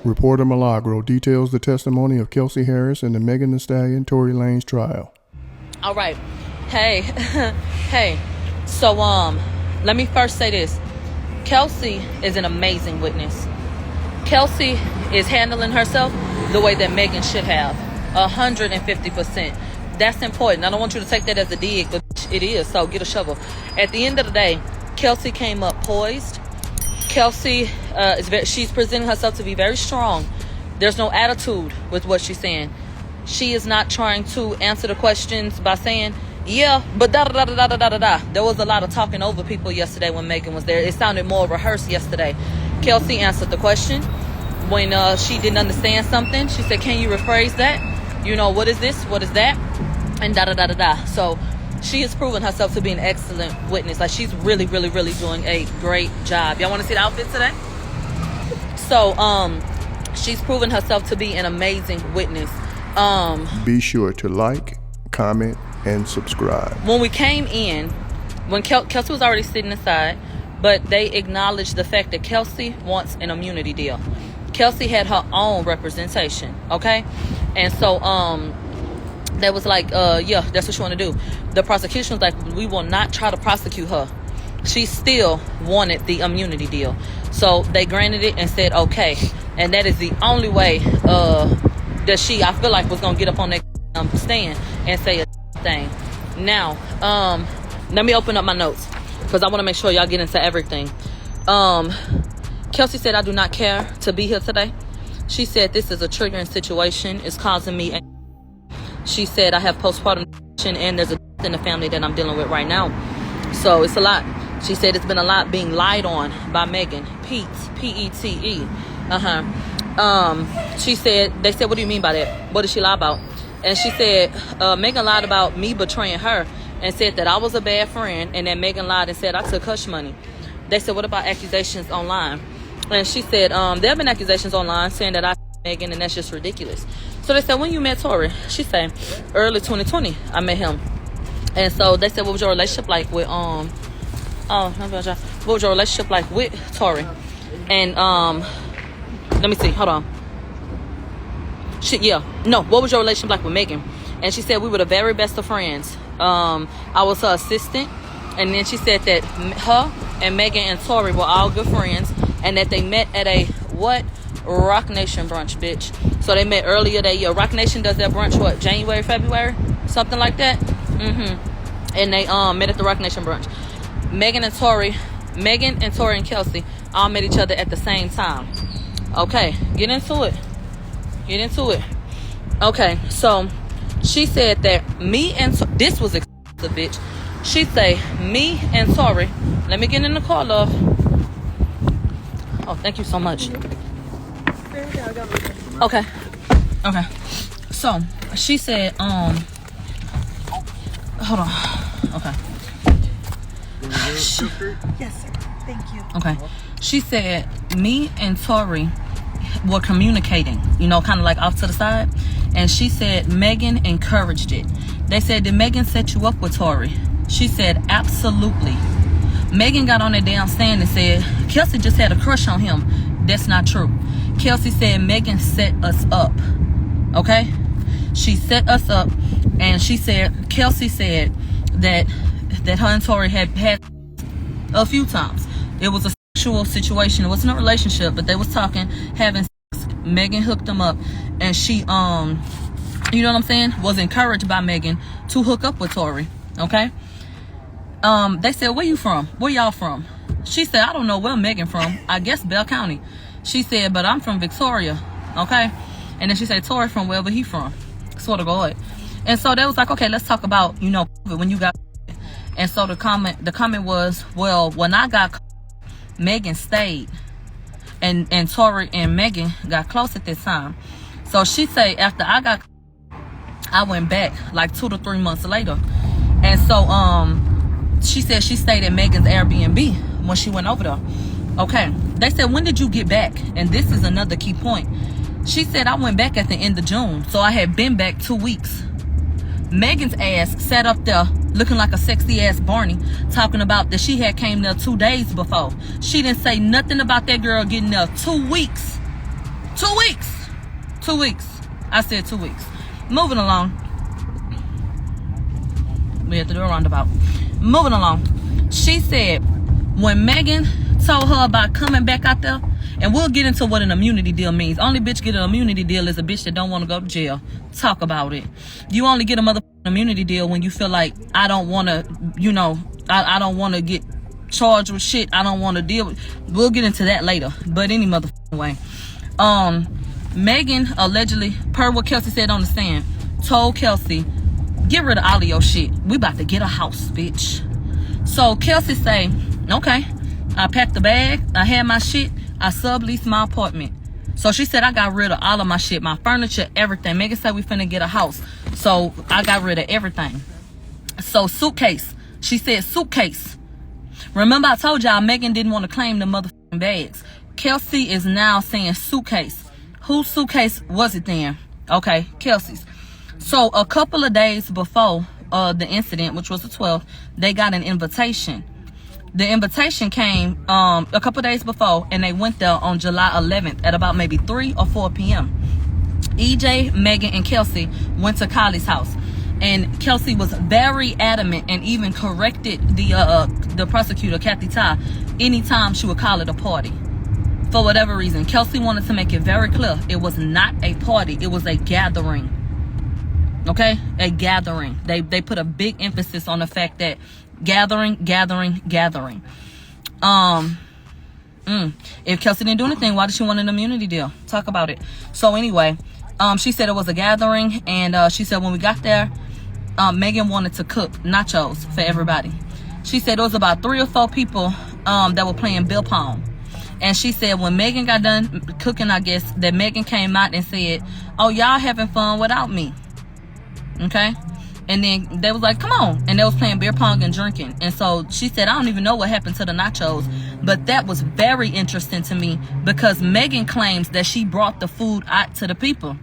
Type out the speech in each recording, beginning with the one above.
Reporter Milagro details the testimony of Kelsey Harris and the Megan Thee Stallion Tory Lanez trial. All right. Hey, hey. So, let me first say this. Kelsey is an amazing witness. Kelsey is handling herself the way that Megan should have. 150%. That's important. I don't want you to take that as a dig, but it is, so get a shovel. At the end of the day, Kelsey came up poised. Kelsey, she's presenting herself to be very strong. There's no attitude with what she's saying. She is not trying to answer the questions by saying, yeah, but da-da-da-da-da-da-da-da. There was a lot of talking over people yesterday when Megan was there. It sounded more rehearsed yesterday. Kelsey answered the question. When she didn't understand something, she said, can you rephrase that? You know, what is this? What is that? And da-da-da-da-da. So she has proven herself to be an excellent witness. Like, she's really, really, really doing a great job. Y'all want to see the outfit today? So, she's proven herself to be an amazing witness. Be sure to like, comment, and subscribe. When we came in, when Kelsey was already sitting aside, but they acknowledged the fact that Kelsey wants an immunity deal. Kelsey had her own representation, okay? And so, they was like, yeah, that's what you want to do. The prosecution was like, we will not try to prosecute her. She still wanted the immunity deal. So they granted it and said, okay. And that is the only way that she, I feel like, was going to get up on that stand and say a thing. Now, let me open up my notes because I want to make sure y'all get into everything. Kelsey said, I do not care to be here today. She said, this is a triggering situation. It's causing me. She said, I have postpartum depression and there's a death in the family that I'm dealing with right now. So it's a lot. She said it's been a lot being lied on by Megan. Pete, P-E-T-E. She said, they said, what do you mean by that? What did she lie about? And she said, Megan lied about me betraying her and said that I was a bad friend, and then Megan lied and said I took hush money. They said, what about accusations online? And she said, there have been accusations online saying that I Megan, and that's just ridiculous. So they said, when you met Tory? She said, early 2020, I met him. And so they said, what was your relationship like with, what was your relationship like with Tory? And, let me see, hold on. What was your relationship like with Megan? And she said, we were the very best of friends. I was her assistant. And then she said that her and Megan and Tory were all good friends, and that they met at a, what? Rock Nation brunch, bitch. So they met earlier that year. Rock Nation does that brunch, what, January, February? Something like that? And they met at the Rock Nation brunch. Megan and Tory and Kelsey all met each other at the same time. Okay, get into it. Okay, so she said that me and this was exclusive, bitch. She say me and Tory. Let me get in the car, love. Oh, thank you so much. Okay. So she said, hold on. Okay. Yes, sir. Thank you. Okay. She said me and Tory were communicating, you know, kind of like off to the side. And she said Megan encouraged it. They said, did Megan set you up with Tory? She said, absolutely. Megan got on that damn stand and said, Kelsey just had a crush on him. That's not true. Kelsey said Megan set us up. Okay? She set us up, and Kelsey said that her and Tory had a few times. It was a sexual situation. It wasn't a relationship, but they was talking, having sex. Megan hooked them up, and she, you know what I'm saying, was encouraged by Megan to hook up with Tory. Okay? They said, where you from? Where y'all from? She said, I don't know where Megan from. I guess Bell County. She said, but I'm from Victoria. Okay? And then she said, Tory from wherever he from. Sort of God. And so they was like, okay, let's talk about, you know, when you got. And so the comment was, well, when I got, Megan stayed. And Tory and Megan got close at this time. So she said, after I got, I went back like 2 to 3 months later. And so, she said she stayed at Megan's Airbnb when she went over there. Okay. They said, when did you get back? And this is another key point. She said, I went back at the end of June. So I had been back 2 weeks. Megan's ass sat up there looking like a sexy ass Barney, talking about that she had came there 2 days before. She didn't say nothing about that girl getting there 2 weeks. 2 weeks. 2 weeks. I said 2 weeks. Moving along. We have to do a roundabout. Moving along. She said when Megan told her about coming back out there, and we'll get into what an immunity deal means. Only bitch get an immunity deal is a bitch that don't want to go to jail. Talk about it. You only get a motherfucking immunity deal when you feel like, I don't want to, you know, I don't want to get charged with shit. I don't want to deal with. We'll get into that later. But any motherfucking way. Megan allegedly, per what Kelsey said on the stand, told Kelsey, get rid of all of your shit. We about to get a house, bitch. So Kelsey say, okay. I packed the bag. I had my shit. I subleased my apartment. So she said I got rid of all of my shit, my furniture, everything. Megan said we finna get a house. So I got rid of everything. So suitcase. She said suitcase. Remember I told y'all Megan didn't want to claim the motherfucking bags. Kelsey is now saying suitcase. Whose suitcase was it then? Okay, Kelsey's. So a couple of days before the incident, which was the 12th, they got an invitation. The invitation came a couple days before, and they went there on July 11th at about maybe 3 or 4 p.m. EJ, Megan, and Kelsey went to Kylie's house. And Kelsey was very adamant and even corrected the prosecutor, Kathy Ty, anytime she would call it a party. For whatever reason, Kelsey wanted to make it very clear. It was not a party. It was a gathering. Okay? A gathering. They put a big emphasis on the fact that gathering. If Kelsey didn't do anything, why did she want an immunity deal? Talk about it. So anyway, she said it was a gathering, and she said when we got there, Megan wanted to cook nachos for everybody. She said it was about 3 or 4 people that were playing bill pong. And she said when Megan got done cooking, I guess, that Megan came out and said, oh, y'all having fun without me. Okay? And then they was like, come on. And they was playing beer pong and drinking. And so she said, I don't even know what happened to the nachos. But that was very interesting to me because Megan claims that she brought the food out to the people.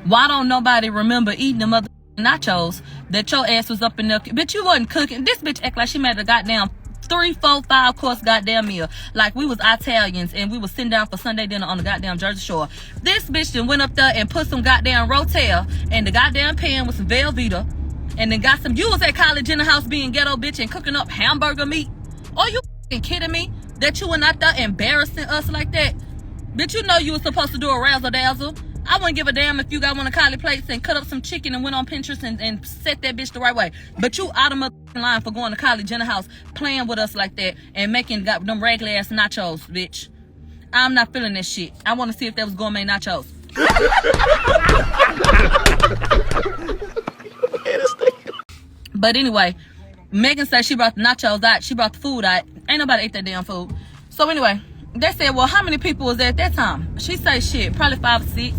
Why don't nobody remember eating the mother nachos that your ass was up in there? Bitch, you wasn't cooking. This bitch act like she made a goddamn 3, 4, 5 course goddamn meal. Like we was Italians and we was sitting down for Sunday dinner on the goddamn Jersey Shore. This bitch then went up there and put some goddamn Rotel in the goddamn pan with some Velveeta, and then got some. You was at college in the house being ghetto bitch and cooking up hamburger meat. Are you fucking kidding me? That you were not there embarrassing us like that? Bitch, you know you was supposed to do a razzle dazzle. I wouldn't give a damn if you got one of Kylie plates and cut up some chicken and went on Pinterest and set that bitch the right way. But you out of my line for going to Kylie Jenner house, playing with us like that, and making them regular ass nachos, bitch. I'm not feeling this shit. I want to see if there was gourmet nachos. But anyway, Megan said she brought the nachos out. She brought the food out. Ain't nobody ate that damn food. So anyway, they said, well, how many people was there at that time? She said, shit, probably 5 or 6.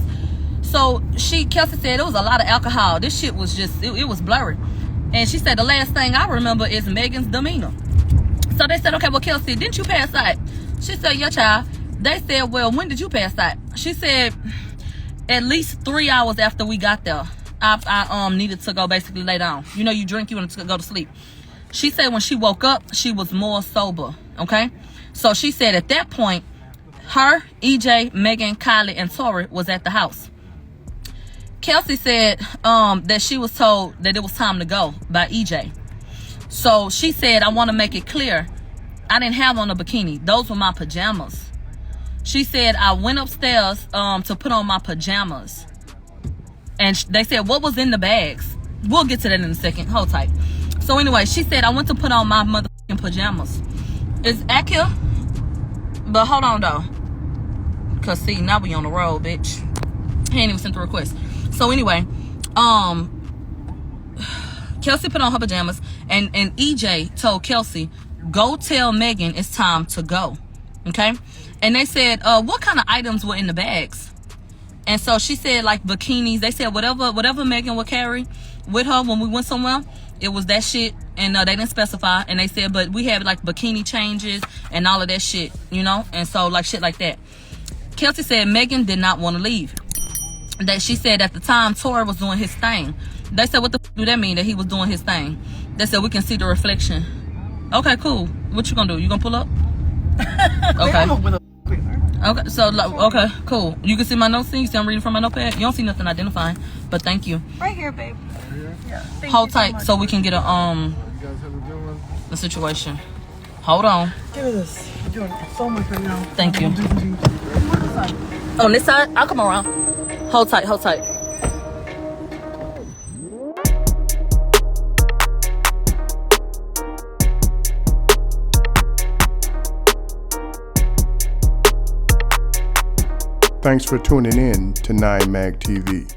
So Kelsey said it was a lot of alcohol. This shit was just, it was blurry. And she said the last thing I remember is Megan's demeanor. So they said, okay, well, Kelsey, didn't you pass out? She said, yeah, child. They said, well, when did you pass out? She said, at least 3 hours after we got there. I needed to go basically lay down. You know, you drink, you want to go to sleep. She said when she woke up, she was more sober. Okay? So she said at that point, her, EJ, Megan, Kylie, and Tori was at the house. Kelsey said that she was told that it was time to go by EJ. So she said, I want to make it clear, I didn't have on a bikini. Those were my pajamas. She said, I went upstairs to put on my pajamas. And they said, what was in the bags? We'll get to that in a second. Hold tight. So anyway, she said, I went to put on my motherfucking pajamas. It's accurate, but hold on though. Cause see, now we on the road, bitch. He ain't even sent the request. So anyway, Kelsey put on her pajamas, and EJ told Kelsey, go tell Megan it's time to go. Okay? And they said, what kind of items were in the bags? And so she said, like bikinis. They said whatever Megan would carry with her when we went somewhere, it was that shit. And they didn't specify. And they said, but we had like bikini changes and all of that shit, you know? And so like shit like that. Kelsey said Megan did not want to leave. That she said at the time Tori was doing his thing. They said, what the f do that mean that he was doing his thing? They said, we can see the reflection. Okay, cool. What you gonna do? You gonna pull up? Okay. Okay, so like, okay, cool. You can see my notes. You see I'm reading from my notepad. You don't see nothing identifying, but thank you. Right here, babe. Yeah. Thank Hold you so tight much. so we can get the situation. Hold on. Give me this. You're doing so much right now. Thank you. On this side, I'll come around. Hold tight, hold tight. Thanks for tuning in to 9 Mag TV.